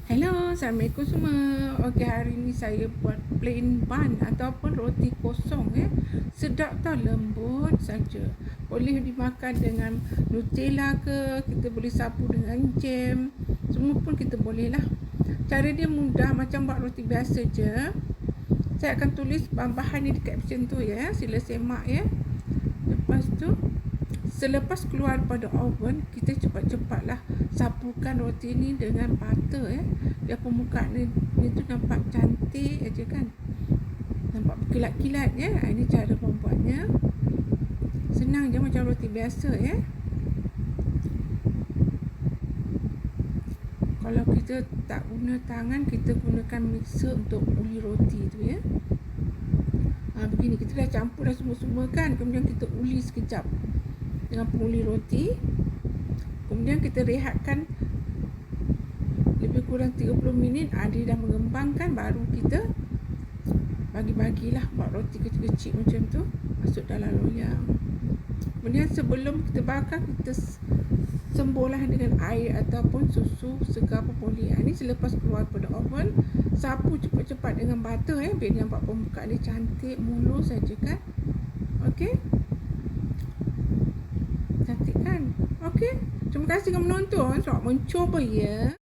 Hello, Assalamualaikum semua. Okey, hari ni saya buat plain bun ataupun roti kosong ya. Sedap tau, lembut saja. Boleh dimakan dengan Nutella ke, kita boleh sapu dengan jam. Semua pun kita boleh lah. Cara dia mudah macam buat roti biasa je. Saya akan tulis bahan-bahan ni di caption tu ya. Sila semak ya. Lepas tu selepas keluar daripada oven, kita cepat-cepatlah sapukan roti ni dengan butter ya. Dia permukaan dia tu nampak cantik aja kan. Nampak berkilat-kilat ya. Ini cara membuatnya. Senang je macam roti biasa ya. Kalau kita tak guna tangan, kita gunakan mixer untuk uli roti tu ya. Begini, kita dah campur dah semua-semua kan. Kemudian kita uli sekejap dengan penguli roti. Kemudian kita rehatkan lebih kurang 30 minit. Dia dah mengembangkan, baru kita bagi-bagilah buat roti kecil-kecil macam tu, masuk dalam loyang. Kemudian sebelum kita bakar, kita sembuhlah dengan air ataupun susu, segar pun boleh. Ini selepas keluar daripada oven, sapu cepat-cepat dengan butter ya, biar nampak permukaan dia cantik, mulus saja kan. Okey, cantik kan? Okey, terima kasih kerana menonton. Selamat mencuba ya.